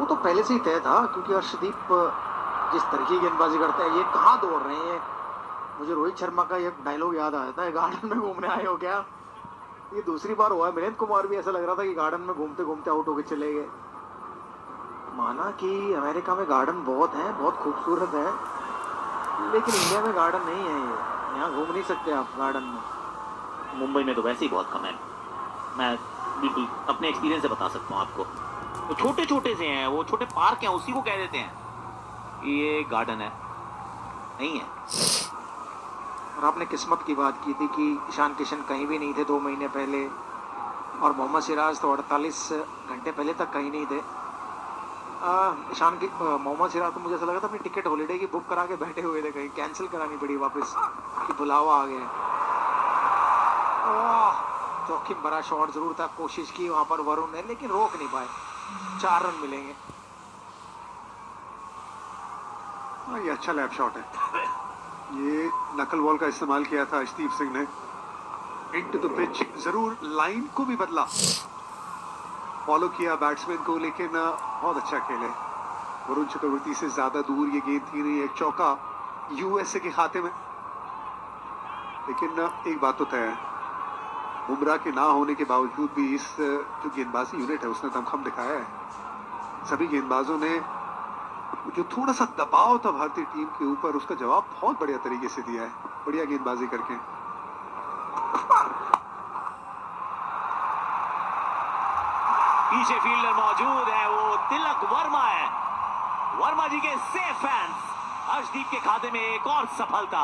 वो तो पहले से ही तय था क्योंकि अर्शदीप जिस तरीके की गेंदबाजी करता है, ये कहाँ दौड़ रहे हैं। मुझे रोहित शर्मा का एक डायलॉग याद आ जाता है, गार्डन में घूमने आए हो क्या। ये दूसरी बार हुआ है। मिलिंद कुमार भी ऐसा लग रहा था कि गार्डन में घूमते घूमते आउट होके चले गए। माना कि अमेरिका में गार्डन बहुत हैं, बहुत खूबसूरत है, लेकिन इंडिया में गार्डन नहीं है। ये यहाँ घूम नहीं सकते आप गार्डन में। मुंबई में तो वैसे ही बहुत कम है। मैं बिल्कुल अपने एक्सपीरियंस से बता सकता हूँ आपको। वो छोटे छोटे से हैं, वो छोटे पार्क हैं, उसी को कह देते हैं ये गार्डन है, नहीं है। और आपने किस्मत की बात की थी कि ईशान किशन कहीं भी नहीं थे 2 महीने पहले, और मोहम्मद सिराज तो 48 घंटे पहले तक कहीं नहीं थे। ईशान की मोहम्मद सिराज तो मुझे ऐसा लगा था अपनी टिकट हॉलीडे की बुक करा के बैठे हुए थे, कहीं कैंसिल करानी पड़ी वापस कि बुलावा आ गया। जोखिम भरा शॉट जरूर था, कोशिश की वहां पर वरुण ने, लेकिन रोक नहीं पाए। 4 रन मिलेंगे। ये अच्छा लैप शॉट है। ये नकल बॉल का इस्तेमाल किया था अर्शदीप सिंह ने। इनटू द पिच, जरूर लाइन को भी बदला, फॉलो किया बैट्समैन को, लेकिन बहुत अच्छा खेले। वरुण चक्रवर्ती से ज्यादा दूर ये गेंद थी नहीं, एक चौका यूएसए के खाते में। लेकिन एक बात तो तय है, बुमराह के ना होने के बावजूद भी इस जो गेंदबाजी यूनिट है उसने दमखम दिखाया है। सभी गेंदबाजों ने जो थोड़ा सा दबाव था भारतीय टीम के ऊपर, उसका जवाब बहुत बढ़िया तरीके से दिया है, बढ़िया गेंदबाजी करके। पीछे फील्डर मौजूद है, वो तिलक वर्मा है। वर्मा जी के सेफ फैंस। अर्शदीप के खाते में एक और सफलता,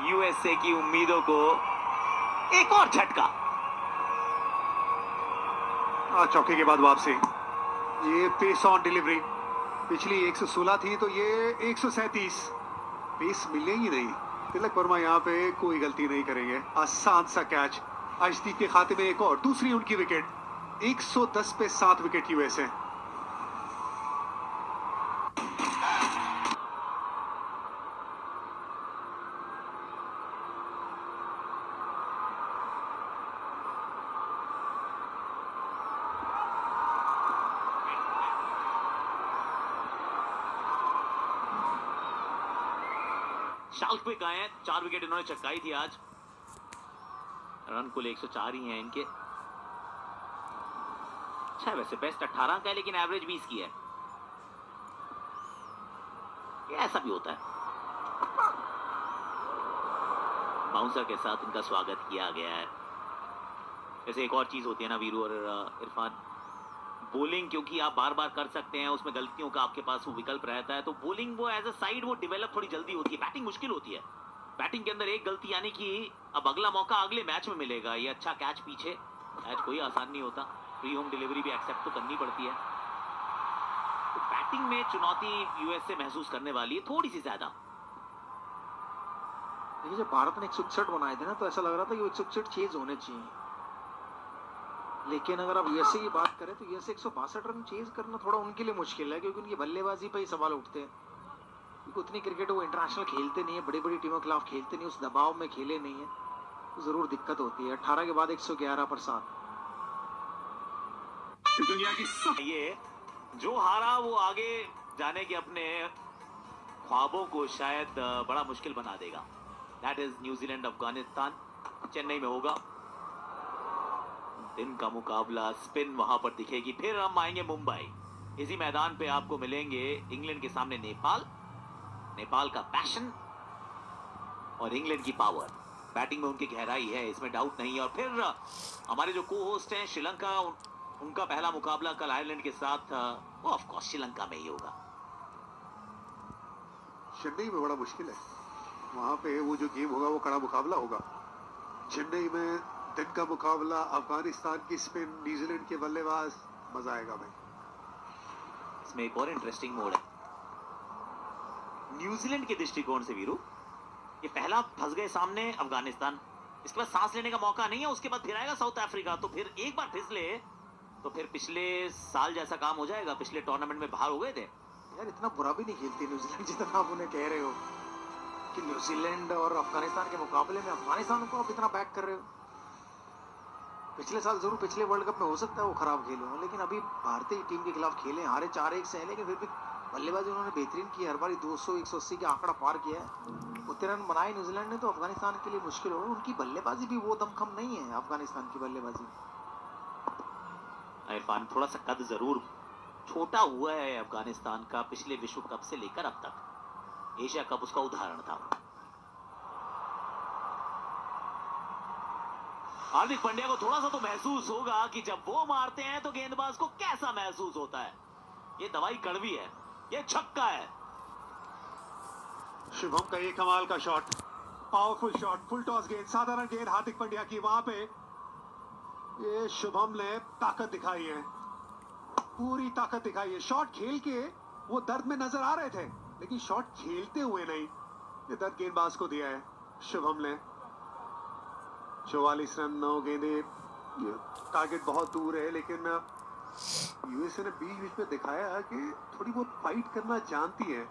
यूएसए की उम्मीदों को एक और झटका। चौके के बाद वापसी, ये पेस ऑन डिलीवरी। पिछली 116 थी तो ये 137। पेस मिलेगी नहीं। तिलक वर्मा यहाँ पे कोई गलती नहीं करेंगे। आसान सा कैच, अर्शदीप के खाते में एक और, दूसरी उनकी विकेट। 110 पे 7 विकेट यूएसए। शाल्क पे गए हैं, 4 विकेट इन्होंने चटकाई थी आज। रन कुल 104 ही हैं इनके। अच्छा वैसे बेस्ट 18 का है, लेकिन एवरेज 20 की है। ये ऐसा भी होता है। बाउंसर के साथ इनका स्वागत किया गया है। वैसे एक और चीज होती है ना वीरू और इरफान, बॉलिंग क्योंकि आप बार बार कर सकते हैं, उसमें गलतियों का आपके पास वो विकल्प रहता है, तो बॉलिंग वो एज अ साइड वो डेवलप थोड़ी जल्दी होती है। बैटिंग मुश्किल होती है। बैटिंग के अंदर एक गलती यानी कि अब अगला मौका अगले मैच में मिलेगा। ये अच्छा कैच पीछे, कैच कोई आसान नहीं होता। फ्री होम डिलीवरी भी एक्सेप्ट तो करनी पड़ती है। तो बैटिंग में चुनौती यूएस से महसूस करने वाली है थोड़ी सी ज्यादा। देखिए जब भारत ने 161 बनाए थे ना, तो ऐसा लग रहा था कि वो 161 चेज होने चाहिए, लेकिन अगर आप यूएसए की बात करें तो यूएसए 162 रन चेज करना थोड़ा उनके लिए मुश्किल है, क्योंकि उनकी बल्लेबाजी पे ही सवाल उठते हैं। क्योंकि उतनी क्रिकेट वो इंटरनेशनल खेलते नहीं है, बड़ी बड़ी टीमों के खिलाफ खेलते नहीं, उस दबाव में खेले नहीं है, तो जरूर दिक्कत होती है। 18 के बाद 111 पर 7। दुनिया की ये जो हारा वो आगे जाने के अपने ख्वाबों को शायद बड़ा मुश्किल बना देगा। That is New Zealand Afghanistan, Chennai में होगा। दिन का मुकाबला, स्पिन वहां पर दिखेगी। फिर हम आएंगे मुंबई, इसी मैदान पे आपको मिलेंगे इंग्लैंड के सामने नेपाल। नेपाल का पैशन और इंग्लैंड की पावर। बैटिंग में उनकी गहराई है, इसमें डाउट नहीं है। और फिर हमारे जो को होस्ट हैं श्रीलंका, उनका पहला मुकाबला कल आयरलैंड के साथ, वो ऑफ कोर्स श्रीलंका में ही होगा। चेन्नई में बड़ा मुश्किल है, वहां पे वो जो गेम होगा वो कड़ा मुकाबला होगा। चेन्नई में दिन का मुकाबला, अफगानिस्तान की स्पिन, न्यूजीलैंड के बल्लेबाज, मजा आएगा भाई। इसमें एक और इंटरेस्टिंग मोड है न्यूजीलैंड के दृष्टिकोण से वीरू। ये पहला फंस गए सामने अफगानिस्तान, इसके बाद सांस लेने का मौका नहीं है, उसके बाद फिर आएगा साउथ अफ्रीका। तो फिर एक बार फिसले तो फिर पिछले साल जैसा काम हो जाएगा। पिछले टूर्नामेंट में बाहर हो गए थे यार इतना बुरा भी नहीं खेलती न्यूजीलैंड जितना आप उन्हें कह रहे हो कि न्यूजीलैंड और अफगानिस्तान के मुकाबले में अफगानिस्तान को आप इतना बैक कर रहे हो। पिछले साल जरूर पिछले वर्ल्ड कप में हो सकता है वो खराब खेले हों, लेकिन अभी भारतीय टीम के खिलाफ खेले, हारे 4-1 से हैं, लेकिन फिर भी बल्लेबाजी उन्होंने बेहतरीन की, हर बार 200-180 का आंकड़ा पार किया है। उतने रन बनाए न्यूजीलैंड ने तो अफगानिस्तान के लिए मुश्किल हो गई। उनकी बल्लेबाजी भी वो दमखम नहीं है अफगानिस्तान की बल्लेबाजी। इरफान, थोड़ा सा कद जरूर छोटा हुआ है अफगानिस्तान का पिछले विश्व कप से लेकर अब तक। एशिया कप उसका उदाहरण था। हार्दिक पांड्या को थोड़ा सा तो महसूस होगा कि जब वो मारते हैं तो गेंदबाज को कैसा महसूस होता है। ये दवाई कड़वी है, ये छक्का है। शुभम का ये कमाल का shot, powerful shot, full toss गेंद, साधारण गेंद हार्दिक पांड्या की, वहां पे ये शुभम ने ताकत दिखाई है, पूरी ताकत दिखाई है। शॉट खेल के वो दर्द में नजर आ रहे थे, लेकिन शॉट खेलते हुए नहीं, ये दर्द गेंदबाज को दिया है शुभम ने। 44 रन 9 गेंदे, टारगेट बहुत दूर है, लेकिन यूएसए ने बीच बीच में दिखाया कि थोड़ी बहुत फाइट करना जानती है।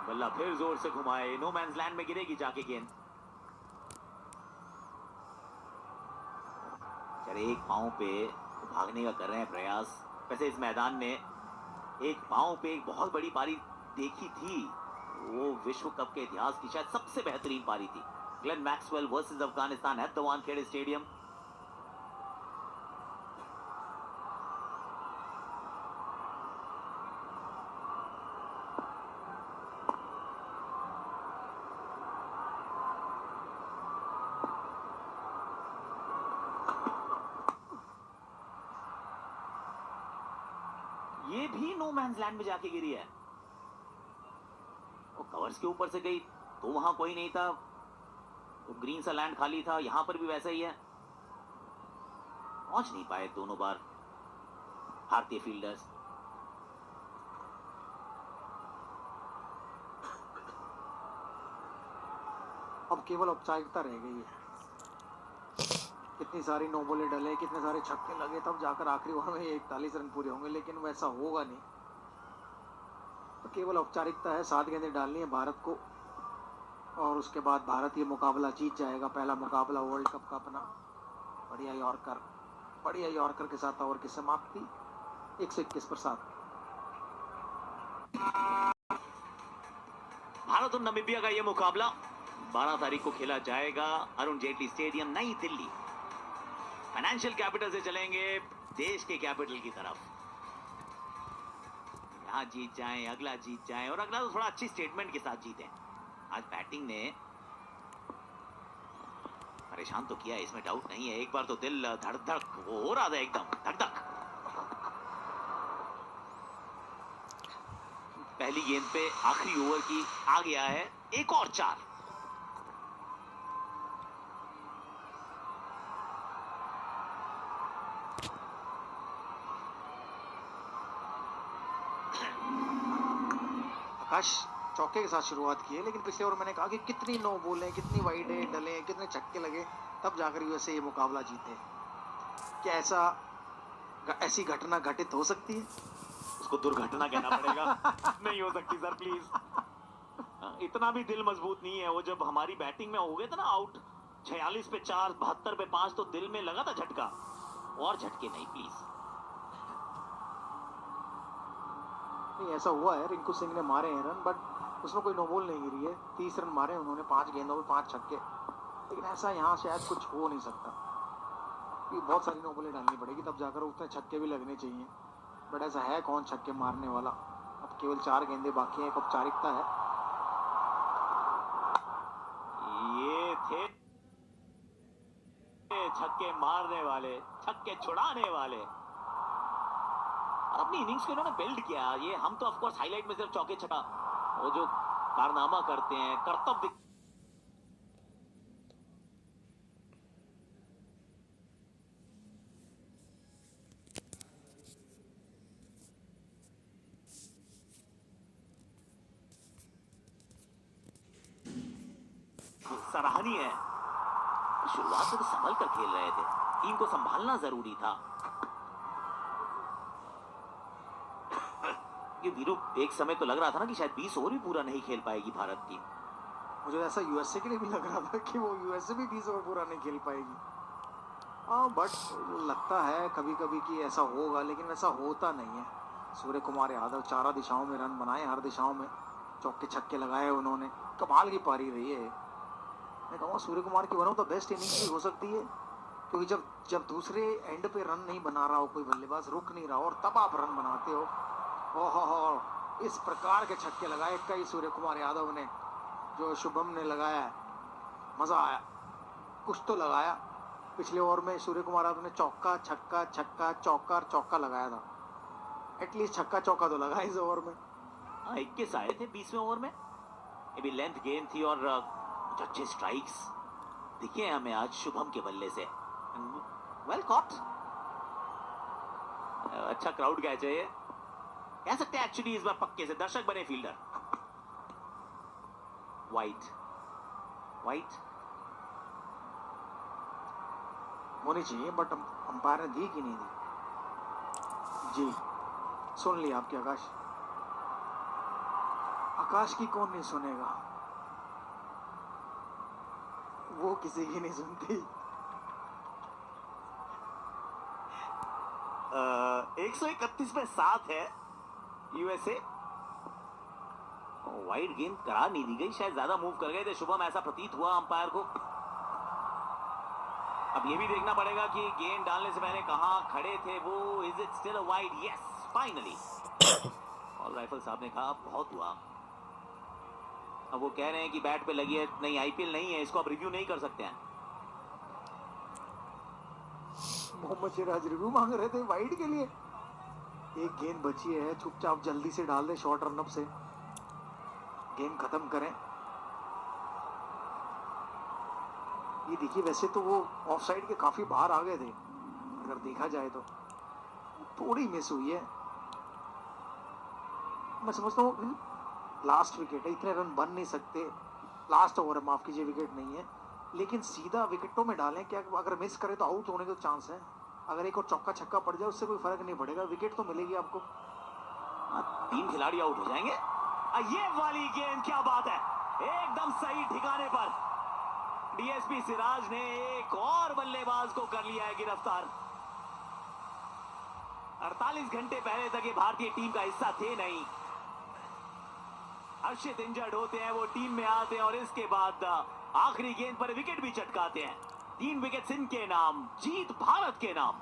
बल्ला फिर जोर से घुमाए, नो मैंस लैंड में गिरेगी जाके गेंद। चले एक पांव पे भागने का कर रहे हैं प्रयास। वैसे इस मैदान में एक पांव पे एक बहुत बड़ी पारी देखी थी, वो विश्व कप के इतिहास की शायद सबसे बेहतरीन पारी थी। Glenn Maxwell versus Afghanistan at the Wankhede stadium. ये भी नो मैंस लैंड में जाके गिरी है। वो कवर्स के ऊपर से गई तो वहां कोई नहीं था, तो ग्रीन सा लैंड खाली था। यहां पर भी वैसा ही है, पहुंच नहीं पाए दोनों बार भारतीय फील्डर्स। अब केवल औपचारिकता रह गई है। कितनी सारी नो बॉले डले, कितने सारे छक्के लगे, तब जाकर आखिरी ओवर में 41 रन पूरे होंगे, लेकिन वैसा होगा नहीं। तो केवल औपचारिकता है, 7 गेंदें डालनी है भारत को, और उसके बाद भारत ये मुकाबला जीत जाएगा। पहला मुकाबला वर्ल्ड कप का अपना। बढ़िया यॉर्कर के साथ ओवर की समाप्ति 121 पर 7। भारत और नामीबिया का यह मुकाबला 12 तारीख को खेला जाएगा अरुण जेटली स्टेडियम, नई दिल्ली। फाइनेंशियल कैपिटल से चलेंगे देश के कैपिटल की तरफ। यहाँ जीत जाएं, अगला जीत जाएं, और अगला तो थोड़ा अच्छी स्टेटमेंट के साथ जीतें। आज बैटिंग ने परेशान तो किया, इसमें डाउट नहीं है। एक बार तो दिल धड़ धड़ वो हो रहा था, एकदम धक धक। पहली गेंद पे आखिरी ओवर की आ गया है एक और 4। आकाश चौके के साथ शुरुआत की है, लेकिन पिछले ओवर मैंने कहा कि कितनी नो बॉलें, कितनी वाइडें डले, कितने छक्के लगे, तब जाकर यूएसए ये मुकाबला जीते। क्या ऐसी घटना घटित हो सकती है? उसको दुर्घटना कहना पड़ेगा। नहीं हो सकती सर, प्लीज। इतना भी दिल मजबूत नहीं है। वो जब हमारी बैटिंग में हो गए थे ना आउट, 46 पे 4, 72 पे 5, तो दिल में लगा था झटका। और झटके नहीं प्लीज। नहीं, ऐसा हुआ है, रिंकू सिंह ने मारे हैं रन, बट उसमें कोई नो बॉल नहीं गिरी है। 30 रन मारे उन्होंने 5 गेंदों में 5 छक्के, लेकिन ऐसा यहाँ शायद कुछ हो नहीं सकता। ये बहुत सारी नो बॉलें डालनी पड़ेगी, तब जाकर उतने छक्के भी लगने चाहिए। बट ऐसा है कौन छक्के मारने वाला? अब केवल 4 गेंदे बाकी हैं, एक औपचारिकता है। ये थे छक्के मारने वाले, छक्के छुड़ाने वाले। अपनी इनिंग्स को इन्होंने बिल्ड किया। ये हम तो ऑफ कोर्स हाईलाइट में सिर्फ चौके छक्का, वो जो कारनामा करते हैं, कर्तव्य सराहनीय है। शुरुआत में तो संभल कर खेल रहे थे, टीम को संभालना जरूरी था। ये वीरू, एक समय तो लग रहा था ना कि शायद 20 ओवर भी पूरा नहीं खेल पाएगी भारत टीम। मुझे ऐसा यूएसए के लिए भी लग रहा था कि वो यूएसए भी 20 ओवर पूरा नहीं खेल पाएगी। हाँ बट लगता है कभी कभी कि ऐसा होगा, लेकिन वैसा होता नहीं है। सूर्य कुमार यादव चारों दिशाओं में रन बनाए, हर दिशाओं में चौके छक्के लगाए उन्होंने, कमाल की पारी रही है। मैं कहूँगा सूर्य कुमार की one of the best innings भी हो सकती है, क्योंकि जब जब दूसरे एंड पे रन नहीं बना रहा हो कोई बल्लेबाज, रुक नहीं रहा हो, और तब आप रन बनाते हो, ओहो इस प्रकार के छक्के लगाए कई सूर्य कुमार यादव ने, जो शुभम ने लगाया है, मजा आया। कुछ तो लगाया। पिछले ओवर में सूर्य कुमार यादव ने चौका छक्का छक्का चौका और चौका लगाया था, एटलीस्ट छक्का चौका तो लगा इस ओवर में। 21 आए थे 20वें ओवर में। ये भी लेंथ गेंद थी और कुछ अच्छे स्ट्राइक्स दिखे हैं हमें आज शुभम के बल्ले से। वेल कॉट, अच्छा क्राउड कैच है ये, कह सकते हैं एक्चुअली इस बार पक्के से दर्शक बने फील्डर। वाइट वाइट होनी चाहिए, बट अंपायर ने दी कि नहीं दी। जी सुन लिया आपके आकाश। आकाश की कौन नहीं सुनेगा, वो किसी की नहीं सुनती। 131 पे 7 है यूएसए। वाइड गेंद करार नहीं दी गई, शायद ज्यादा मूव कर गए थे शुभम, ऐसा प्रतीत हुआ अंपायर को। अब ये भी देखना पड़ेगा कि गेंद डालने से पहले कहां खड़े थे वो। Is it still a wide? Yes finally. और राइफल साहब ने कहा बहुत हुआ। अब वो कह रहे हैं कि बैट पे लगी है, नहीं आईपीएल नहीं है, इसको आप रिव्यू नहीं कर सकते हैं। मोहम्मद सिराज रिव्यू मांग रहे थे वाइड के लिए। एक गेंद बची है, चुपचाप जल्दी से डाल दे शॉर्ट रन अप से, गेम खत्म करें। ये देखिए, वैसे तो वो ऑफ साइड के काफी बाहर आ गए थे, अगर देखा जाए तो थोड़ी मिस हुई है। मैं समझता हूँ लास्ट विकेट है, इतने रन बन नहीं सकते। लास्ट ओवर है, माफ कीजिए, विकेट नहीं है, लेकिन सीधा विकेटों में डालें क्या? अगर मिस करे तो आउट होने का चांस है। अगर एक और चौका छक्का पड़ जाए उससे कोई फर्क नहीं पड़ेगा, विकेट तो मिलेगी आपको। 3 खिलाड़ी आउट हो जाएंगे। ये वाली गेंद क्या बात है, एकदम सही ठिकाने पर डीएसपी सिराज ने एक और बल्लेबाज को कर लिया है गिरफ्तार। 48 घंटे पहले तक ये भारतीय टीम का हिस्सा थे नहीं। हर्षित इंजर्ड होते हैं, वो टीम में आते हैं और इसके बाद आखिरी गेंद पर विकेट भी चटकाते हैं। 3 विकेट इनके नाम, जीत भारत के नाम।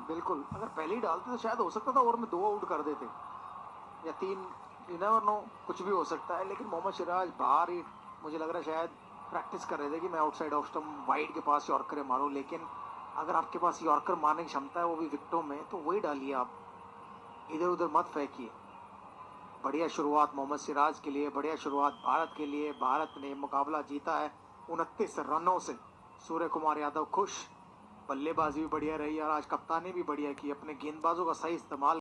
बिल्कुल, अगर पहले ही डालते तो शायद हो सकता था ओवर में 2 आउट कर देते या 3, यू नेवर नो, कुछ भी हो सकता है। लेकिन मोहम्मद सिराज बाहर ही, मुझे लग रहा है शायद प्रैक्टिस कर रहे थे कि मैं आउटसाइड ऑफ स्टंप वाइड के पास यॉर्कर मारूं। लेकिन अगर आपके पास यॉर्कर मारने की क्षमता है, वो भी विकेटों में, तो वही डालिए आप, इधर उधर मत फेंकिए। बढ़िया शुरुआत मोहम्मद सिराज के लिए, बढ़िया शुरुआत भारत के लिए। भारत ने मुकाबला जीता है 29 रनों से। सूर्य कुमार यादव खुश, बल्लेबाजी भी बढ़िया रही और आज कप्तानी भी बढ़िया की, अपने गेंदबाजों का सही इस्तेमाल